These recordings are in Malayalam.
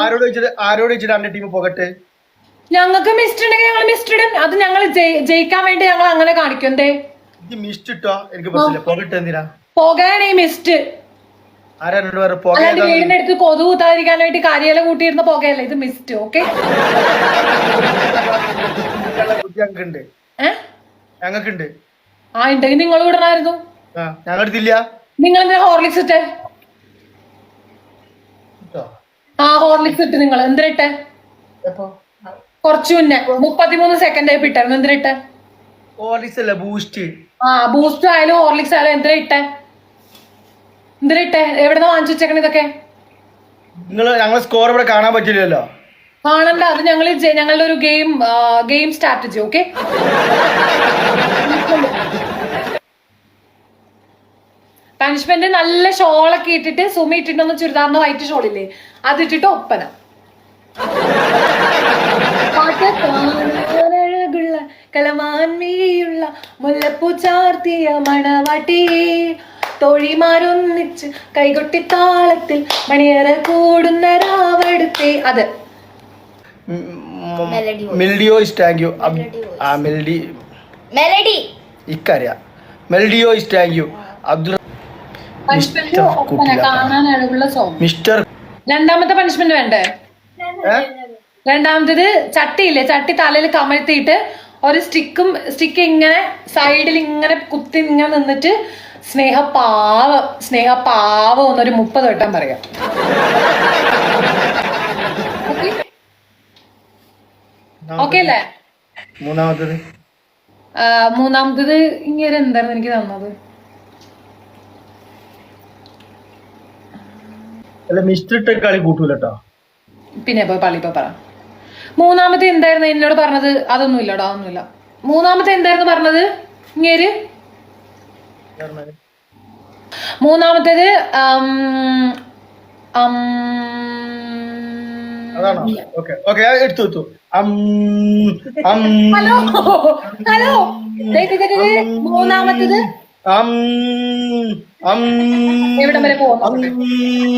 ആരോട് വെച്ചിട്ട് എന്റെ ടീം പോകട്ടെ? ഞങ്ങൾക്ക് മിസ്റ്റ് ഉണ്ടെങ്കിൽ ഞങ്ങൾ മിസ്റ്റ് ഇടും. അത് ഞങ്ങൾ ജയിക്കാൻ വേണ്ടി ഞങ്ങൾ അങ്ങനെ കാണിക്കും. എന്തേ മിസ്റ്റ് ഇട്ടോ? എനിക്ക് പ്രശ്നമില്ല. പോകട്ടെ. എന്തിനാ പോകാനാണ് ഈ മിസ്റ്റ്? അല്ലാണ്ട് വീടിന്റെ അടുത്ത് കൊതു കൂത്താതിരിക്കാൻ വേണ്ടി കരിയില കൂട്ടിയിരുന്ന പോകയല്ല ഇത് മിസ്റ്റ്. ഓക്കെ ഞങ്ങൾക്കുണ്ട്. ആ ഉണ്ടെങ്കിൽ നിങ്ങൾ വിടണമായിരുന്നു. ഞങ്ങളെടുത്തില്ല. നിങ്ങൾ എന്തിനാ ഹോർലിക്സ് ഇട്ടെ? ആ ഹോർലിക്സ് ഇട്ട് നിങ്ങൾ എന്തിനിട്ടെ? കുറച്ചു മുന്നേ 33 സെക്കൻഡ് ആയി ഇട്ടായിരുന്നു. എന്തിനിട്ടെ? ബൂസ്റ്റ്. ആ ബൂസ്റ്റ് ആയാലും ഹോർലിക്സ് ആയാലും എന്തിനാ ഇട്ടെ? എന്തിനിട്ടെ? എവിടെന്നാ വാങ്ങിച്ചു വെച്ചേക്കണ ഇതൊക്കെ? ഞങ്ങളെ സ്കോർ ഇവിടെ കാണാൻ പറ്റില്ലല്ലോ. കാണണ്ട. അത് ഞങ്ങളുടെ ഒരു ഗെയിം സ്ട്രാറ്റജി. ഓക്കെ പണിഷ്മെന്റ് നല്ല ഷോളൊക്കെ ഇട്ടിട്ട് സുമി ഇട്ടിട്ടൊന്ന് ചുരിദാറിന് വൈറ്റ് ഷോളില്ലേ അത് ഇട്ടിട്ട് ഒപ്പന അഴകുള്ള കളമാൻമീയുള്ള മുല്ലപ്പൂ ചാർത്തിയ മണവാട്ടി തോഴിമാരൊന്നിച്ച് കൈകൊട്ടി താളത്തിൽ മണിയറ കൂടുന്ന രാവടുത്തെ. അത് മെലഡിയോ ഇഷ്ടാങ്ക് യു. മെലഡി ഇക്കറിയാം. മെലഡിയോ ഇഷ്ടാങ്ക് യു. അബ്ദുൾ മിസ്റ്റർ. രണ്ടാമത്തെ പണിഷ്മെന്റ് വേണ്ടേ? രണ്ടാമത്തേത് ചട്ടിയില്ലേ, ചട്ടി തലയിൽ കമഴ്ത്തിയിട്ട് ഒരു സ്റ്റിക്ക് ഇങ്ങനെ സൈഡിൽ ഇങ്ങനെ കുത്തി ഇങ്ങനെ നിന്നിട്ട് സ്നേഹപാവം എന്നൊരു 30 വട്ടം പറയാം. ഓക്കെ അല്ലേ? മൂന്നാമത്തത് ഇങ്ങനെ എന്തായിരുന്നു എനിക്ക് തന്നത്? പിന്നെ പള്ളി പറ. മൂന്നാമത്തെ എന്തായിരുന്നു എന്നോട് പറഞ്ഞത്? അതൊന്നും ഇല്ലടാ, അതൊന്നുമില്ല. മൂന്നാമത്തെ എന്തായിരുന്നു പറഞ്ഞത് ഇങ്ങേര്? മൂന്നാമത്തേത് ഹലോ ഹലോ മൂന്നാമത്തേത് എവിടെ വരെ പോകുന്നു?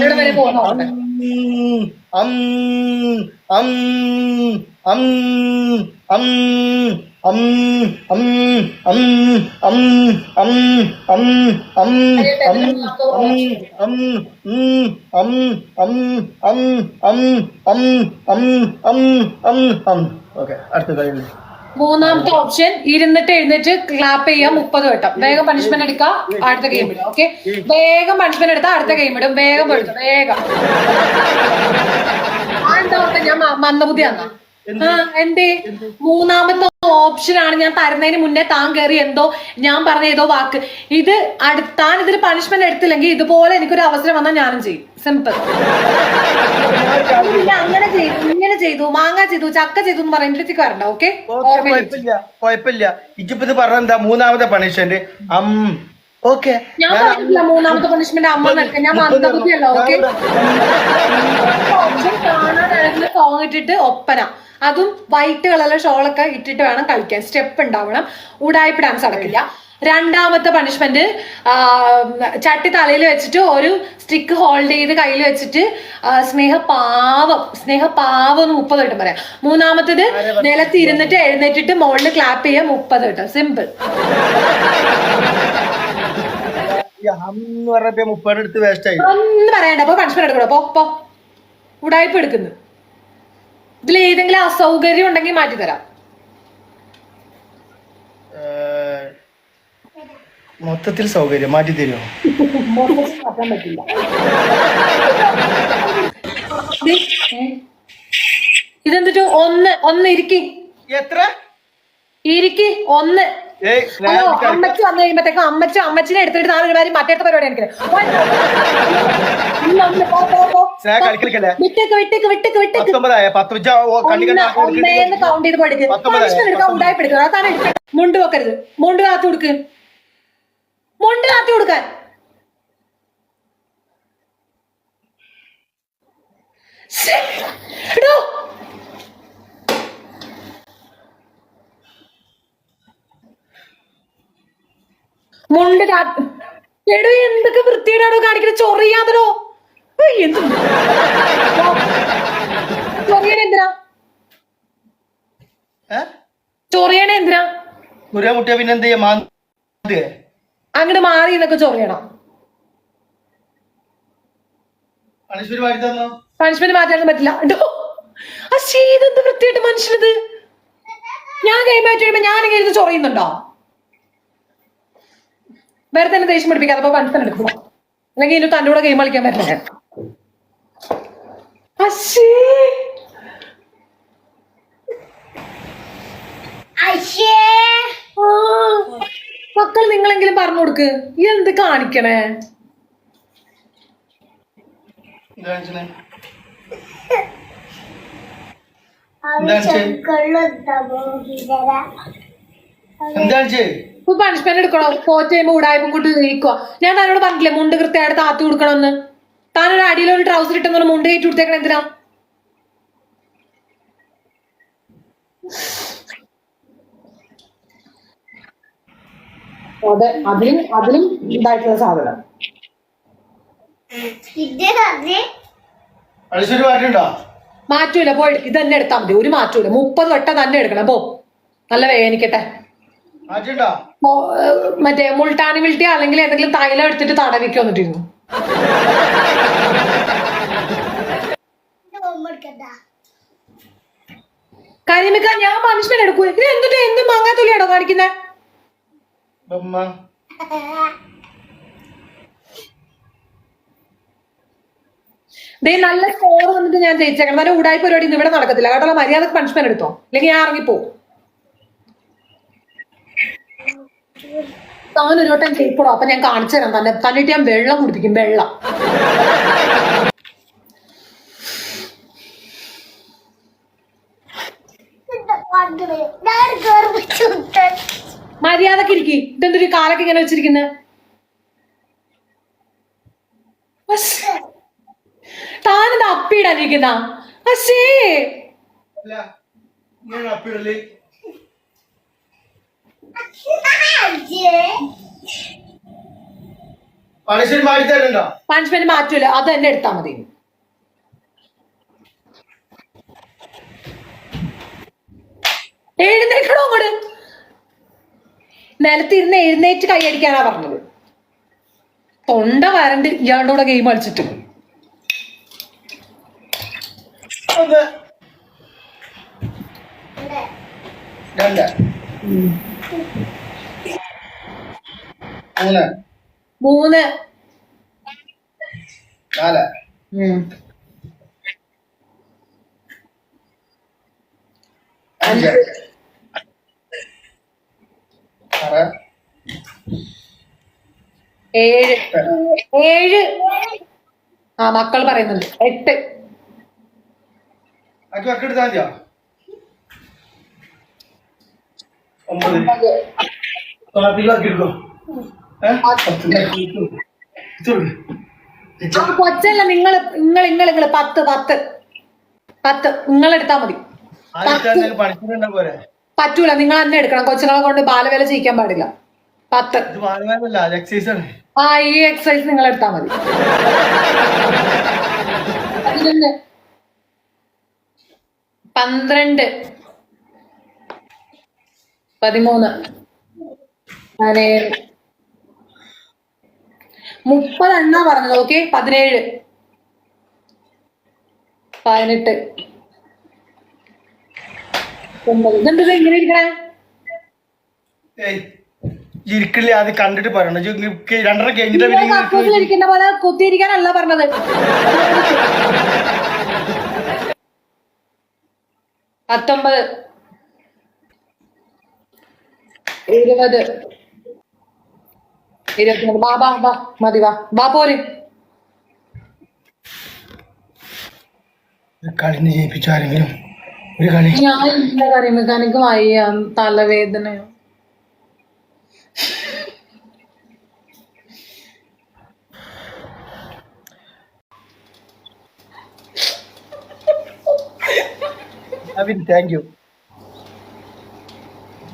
എവിടെ വരെ പോകുന്നു? മൂന്നാമത്തെ ഓപ്ഷൻ ഇരുന്നിട്ട് എഴുന്നേറ്റ് ക്ലാപ്പ് ചെയ്യാം 30 വട്ടം. വേഗം പണിഷ്മെന്റ് എടുക്കാം, അടുത്ത ഗെയിം ഇടും. ഓക്കെ വേഗം പണിഷ്മെന്റ് എടുത്താൽ അടുത്ത ഗെയിം ഇടും. വേഗം എടുത്തു വേഗം. എന്താ ഞാൻ മന്ദബുദ്ധി തന്നാ? എന്തേ? മൂന്നാമത്തെ ഓപ്ഷൻ ആണ് ഞാൻ തരുന്നതിന് മുന്നേ താൻ കയറി എന്തോ ഞാൻ പറഞ്ഞ ഏതോ വാക്ക്. ഇത് താൻ ഇതിൽ പണിഷ്മെന്റ് എടുത്തില്ലെങ്കിൽ ഇതുപോലെ എനിക്കൊരു അവസരം വന്നാൽ ഞാനും ചെയ്യും. സിമ്പിൾ. അങ്ങനെ ചെയ്തു, ഇങ്ങനെ ചെയ്തു, മാങ്ങ ചെയ്തു, ചക്ക ചെയ്തു എന്ന് പറയുമ്പോഴത്തേക്ക് വരണ്ട. ഓക്കെ കുഴപ്പമില്ല. ഇജിപ്പത് പറഞ്ഞെന്താ മൂന്നാമത്തെ പണിഷ്മെന്റ്? ഞാൻ പറഞ്ഞില്ല മൂന്നാമത്തെ പണിഷ്മെന്റ് അമ്മ നിൽക്കാൻ. ഞാൻ മന്ദബുദ്ധിയല്ല. ഓക്കെ കാണാൻ സോങ് ഇട്ടിട്ട് ഒപ്പന, അതും വൈറ്റ് കളറിലെ ഷോളൊക്കെ ഇട്ടിട്ട് വേണം കളിക്കാൻ. സ്റ്റെപ്പ് ഉണ്ടാവണം. ഉടായ്പ ഡാൻസ് നടക്കില്ല. രണ്ടാമത്തെ പണിഷ്മെന്റ് ചട്ടി തലയിൽ വെച്ചിട്ട് ഒരു സ്റ്റിക്ക് ഹോൾഡ് ചെയ്ത് കയ്യിൽ വെച്ചിട്ട് സ്നേഹപാവം എന്ന് 30 വട്ടം പറയാം. മൂന്നാമത്തേത് നിലത്ത് ഇരുന്നിട്ട് എഴുന്നേറ്റിട്ട് മുകളിൽ ക്ലാപ്പ് ചെയ്യാം 30 വട്ടം. സിമ്പിൾ. ഒന്നും പറയണ്ട. അപ്പൊ പണിഷ്മെന്റ് എടുക്കണോ? പോ ഉടായ്പ എടുക്കുന്നു. ഇതിൽ ഏതെങ്കിലും അസൗകര്യം ഉണ്ടെങ്കിൽ മാറ്റി തരാം. മൊത്തത്തിൽ സൗകര്യം മാറ്റി തരുമോ? മാറ്റാൻ പറ്റില്ല. ഇതെന്തിട്ട് ഒന്ന് ഇരിക്കി. എത്ര ഇരിക്കി? ഒന്ന്. അമ്മച്ചി വന്നു കഴിയുമ്പത്തേക്കും അമ്മച്ചിനെ എടുത്തിട്ട് നാളെ ഒരു കാര്യം മറ്റേ പരിപാടി എനിക്ക് കൗണ്ട് ചെയ്ത് പഠിക്കുക. ഉണ്ടായിപ്പെടുക്കുക. അതാണ് മുണ്ട് വെക്കരുത്. മുണ്ട് കാത്തു കൊടുക്ക്. മുണ്ട് കാത്തു കൊടുക്കാൻ. മുണ്ട് എടോ എന്തൊക്കെ വൃത്തിയിടാടോ കാണിക്കുന്നത്? ചൊറിയാതടോ. എന്ത് മുരുക മുട്ടിയ പിന്നെ എന്ത് ചെയ്യാ മാന്തേ അങ്ങോട്ട് മാറി എന്നൊക്കെ ചൊറിയണം. പണിഷ്മെന്റ് മാറ്റി തന്നോ? പണിഷ്മെന്റ് മാറ്റാനൊന്നും പറ്റില്ല. ഇതെന്ത് വൃത്തിയായിട്ട് മനുഷ്യനത്. ഞാൻ ഗെയിം ആയിട്ട് കഴിയുമ്പോ ഞാനിങ്ങനെ ഇരുന്ന് ചൊറിയുന്നുണ്ടോ? വേറെ തന്നെ ദേഷ്യം പഠിപ്പിക്കാതെ അപ്പൊ പണിഷ്മെന്റ് എടുക്കുക. അല്ലെങ്കിൽ ഇനി തന്റെ കൂടെ ഗെയിം കളിക്കാൻ പറ്റില്ല. മക്കൾ നിങ്ങളെങ്കിലും പറഞ്ഞു കൊടുക്ക്. എന്ത് കാണിക്കണേ? പണിഷ്മെന്റ് എടുക്കണോ? പോറ്റ് ചെയ്യുമ്പോ ഉടായ്പ കൊണ്ട് ഇരിക്കുക. ഞാൻ തന്നോട് പറഞ്ഞില്ലേ മുണ്ട് കൃത്യമായിട്ട് താത്തി കൊടുക്കണമെന്ന്. താനൊരു അടിയിലൊരു ട്രൗസർ ഇട്ടെന്ന് മുണ്ട് കയറ്റി കൊടുത്തേക്കണം എന്തിനാ? അതെ, അതിലും ഇതായിട്ടുള്ള സാധനം. മാറ്റൂല, പോയി ഇത് തന്നെ എടുത്താൽ മതി. ഒരു മാറ്റൂല. 30 വട്ടം തന്നെ എടുക്കണം. പോ, നല്ല വേദനിക്കട്ടെ. മറ്റേ മുൾട്ടാനി വിൾട്ടി അല്ലെങ്കിൽ എന്തെങ്കിലും തൈലം എടുത്തിട്ട് തടവിക്ക് വന്നിട്ടിരുന്നു. കരിമിക്ക, ഞാൻ പണിഷ്മെന്റ് എടുക്കൂ. ഇത് എന്നിട്ട് എന്ത് മാങ്ങാത്തൊലിയാണോ കാണിക്കുന്നേ? നല്ല സ്കോർ വന്നിട്ട് ഞാൻ ജയിച്ചേക്കണം. നല്ല ഉടായ്പ പരിപാടി ഇവിടെ നടക്കത്തില്ല കേട്ടോ. മര്യാദക്ക് പണിഷ്മെന്റ് എടുത്തോ, അല്ലെങ്കിൽ ഞാൻ ഇറങ്ങിപ്പോ. താനൊരു വട്ടം ജയിക്കണോ? അപ്പൊ ഞാൻ കാണിച്ചു തരാം. തന്നിട്ട് ഞാൻ വെള്ളം കുടിപ്പിക്കും. വെള്ളം മര്യാദക്ക് ഇരിക്കും. ഇതെന്തൊരു കാലൊക്കെ ഇങ്ങനെ വെച്ചിരിക്കുന്നത്? താനെന്താ അപ്പിയിടാനിരിക്കുന്ന? പണിഷ്മെന്റ് മാറ്റൂല, അത് തന്നെ എടുത്താ മതി. എഴുന്നേക്കണോ അങ്ങോട്ട്? നിലത്തിരുന്ന് എഴുന്നേറ്റ് കൈയടിക്കാനാ പറഞ്ഞത്. തൊണ്ട വരണ്ട് ഇയാളുടെ കൂടെ ഗെയിം കളിച്ചിട്ട്. മൂന്ന് 5 7 ആ മക്കൾ പറയുന്നുണ്ട്. 8 കൊച്ചല്ല. നിങ്ങൾ 10 നിങ്ങളെടുത്താ മതി. പറ്റൂല, നിങ്ങൾ തന്നെ എടുക്കണം. കൊച്ചുങ്ങളെ കൊണ്ട് ബാലവേല ചെയ്യിക്കാൻ പാടില്ല. 10. ആ, ഈ എക്സസൈസ് നിങ്ങൾ എടുത്താ മതി. 11 12 13 17 30 എന്നാ പറഞ്ഞത്. ഓക്കെ, 17 18 9. ഇതെന്തത് ഇങ്ങനെ ഇരിക്കണേ? ഇരിക്കില്ല, അത് കണ്ടിട്ട് പറയണം. 2:30 ഇരിക്കുന്ന പോലെ കുത്തിയിരിക്കാനല്ല പറഞ്ഞത്. 19 20 21. വാ മതി, വാ പോര്. കളിന്ന് ജയിപ്പിച്ചു ആരെങ്കിലും ഒരു കളി. ഞാൻ കളിമൊക്കെ എനിക്ക് വയ്യ, തലവേദന. Thank you.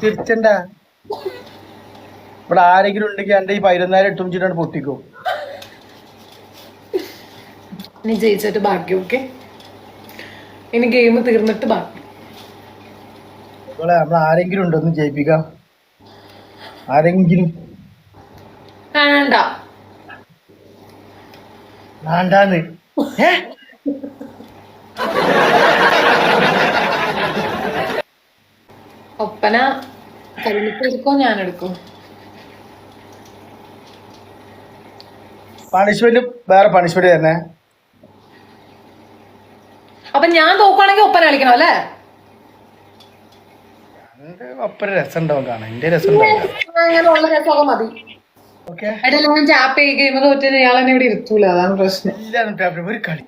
തിരിച്ചണ്ട. ഇവിടെ ആരെങ്കിലും ഉണ്ടെങ്കിൽ എന്റെ ഈ 14,000 ഇട്ടും വെച്ചിട്ടാണ് പൊട്ടിക്കോ. ഇനി ജയിച്ചിട്ട് ബാക്കി. ഓക്കെ, ഇനി ഗെയിം തീർന്നിട്ട് ബാക്കി. നമ്മൾ ആരെങ്കിലും ഉണ്ടോ ഒന്ന് ജയിപ്പിക്കാം. ആരെങ്കിലും വേണ്ട. വേണ്ടാന്ന്. ഒപ്പന കല്ലിപ്പ് എടുക്കോ ഞാൻ എടുക്കും? പണിഷ്മെന്റ് വേറെ പണിഷ്മെന്റ് തന്നെ. അപ്പൊ ഞാൻ തോക്കുവാണെങ്കിൽ ഒപ്പന കളിക്കണം അല്ലേ? എന്റെ ഒപ്പന രസം ഉണ്ടാവും കാണാൻ. എന്റെ രസം ഉണ്ടാവില്ല. അങ്ങനെയുള്ള രസമൊക്കെ മതി. ഓക്കെ, എടല്ല ഞാൻ ടാപ്പ് ചെയ്യുമ്പോൾ തോറ്റ ഇയാൾ എന്നെ ഇവിടെ ഇരുത്തൂല, അതാണ് പ്രശ്നം. എല്ലാരും ടാപ്പ് ഒരു കളി.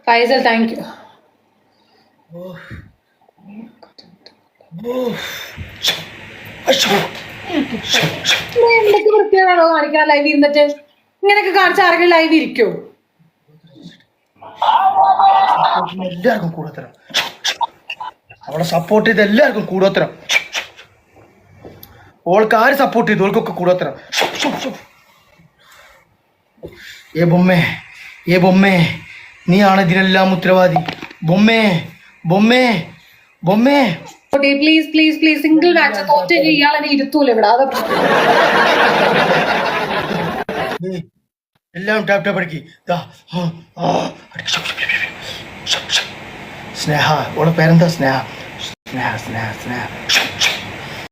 Faisal thank you. എന്തൊക്കെ വൃത്തിയാണോ കാണിക്കാൻ ലൈവ് ഇരുന്നിട്ട്? ഇങ്ങനെയൊക്കെ കാണിച്ച ആരെങ്കിലും ലൈവ് ഇരിക്കോ? എല്ലാവർക്കും കൂടോത്തരം. അവളെ സപ്പോർട്ട് ചെയ്ത് എല്ലാവർക്കും കൂടോത്തരം. ഓൾക്ക് ആര് സപ്പോർട്ട് ചെയ്തു ഓൾക്കൊക്കെ കൂടോത്തരം. ഏ ബൊമ്മേ, ഏ ബൊമ്മേ, നീയാണ് ഇതിനെല്ലാം ഉത്തരവാദി. ബൊമ്മേ, ബൊമ്മേ, ബൊമ്മേ. Please please please, single match തോറ്റ ഇയാൾ എന്നെ ഇരുത്തൂല ഇവിടെ. അത് എല്ലാം ടാപ്പ് ടാപ്പ് അടിക്കി. സ്നേഹ, ഓളെ പേരെന്താ? സ്നേഹ, സ്നേഹ, സ്നേഹ, സ്നേഹ.